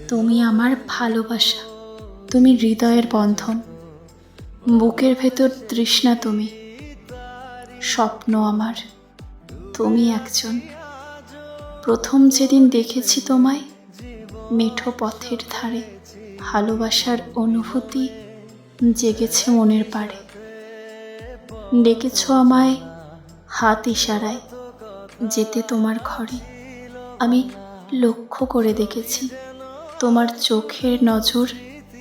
তুমি আমার ভালোবাসা, তুমি হৃদয়ের বন্ধন, বুকের ভেতর তৃষ্ণা তুমি, স্বপ্ন আমার। তুমি একজন। প্রথম যেদিন দেখেছি তোমায়, মেঠো পথের ধারে, ভালোবাসার অনুভূতি জেগেছে মনের পাড়ে। ডেকেছ আমায় হাত ইশারায় যেতে তোমার ঘরে। আমি লক্ষ্য করে দেখেছি তোমার চোখের নজর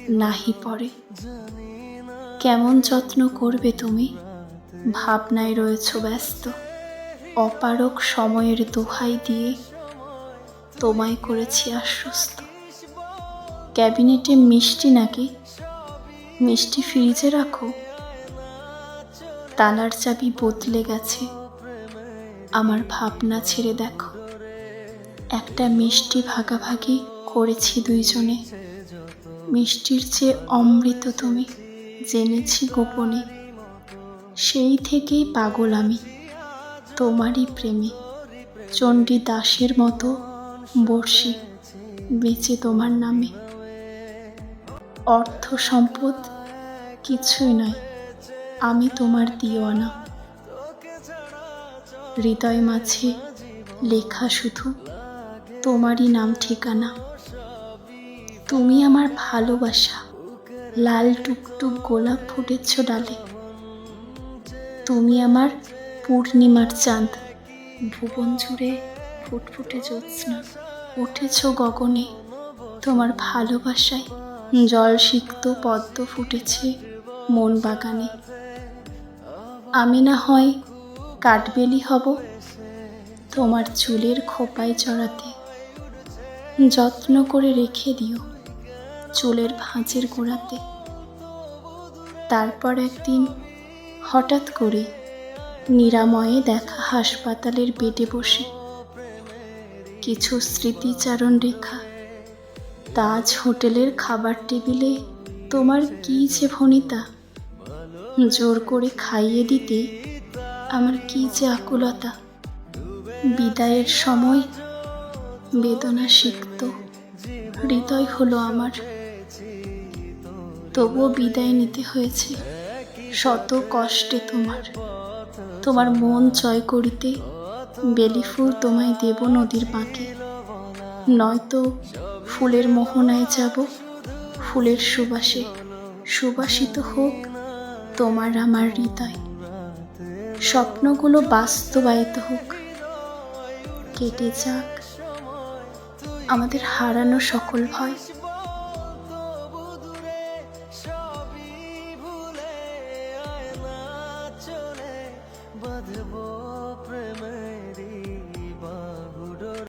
নাহি পড়ে। কেমন যত্ন করবে তুমি, ভাবনায় রয়েছ ব্যস্ত। অপারক সময়ের দোহাই দিয়ে তোমায় করেছি আশ্বস্ত। ক্যাবিনেটে মিষ্টি নাকি, মিষ্টি ফ্রিজে রাখো। তালার চাবি বদলে গেছে, আমার ভাবনা ছেড়ে দেখো। একটা মিষ্টি ভাগাভাগি করেছি দুইজনে, মিষ্টির চেয়ে অমৃত তুমি, জেনেছি গোপনে। সেই থেকেই পাগল আমি তোমারই প্রেমে। চণ্ডী দাসের মতো বর্ষি বেঁচে তোমার নামে। অর্থ সম্পদ কিছুই নয়, আমি তোমার দিওয়ানা। হৃদয় মাঝে লেখা শুধু তোমারই নাম ঠিকানা। তুমি আমার ভালোবাসা, লাল টুকটুক গোলাপ ফুটেছ ডালে। তুমি আমার পূর্ণিমার চাঁদ, ভুবন জুড়ে ফুটফুটে জ্যোৎস্না। উঠেছ গগনে, তোমার ভালোবাসায় জলসিক্ত পদ্ম ফুটেছে মন বাগানে। আমি না হয় কাঠবেলি হব তোমার চুলের খোপায় চড়াতে। যত্ন করে রেখে দিও চুলের ভাঁজের গোড়াতে। তারপর একদিন হঠাৎ করে নিরাময়ে দেখা হাসপাতালের বেডে বসে। কিছু স্মৃতিচারণ রেখা তাজ হোটেলের খাবার টেবিলে তোমার কি যে ভনিতা। জোর করে খাইয়ে দিতে আমার কি যে আকুলতা। বিদায়ের সময় বেদনা সিক্ত হৃদয় হলো আমার। তবুও বিদায় নিতে হয়েছে শত কষ্টে তোমার। তোমার মন জয় করিতে বেলি ফুল তোমায় দেব নদীর বাঁকে। নয়তো ফুলের মোহনায় যাব ফুলের সুবাসে। সুবাসিত হোক তোমার আমার হৃদয়। স্বপ্নগুলো বাস্তবায়িত হোক, কেটে যাক আমাদের হারানো সকল ভয়। বাঁধবো প্রেমেরই বাঁধ।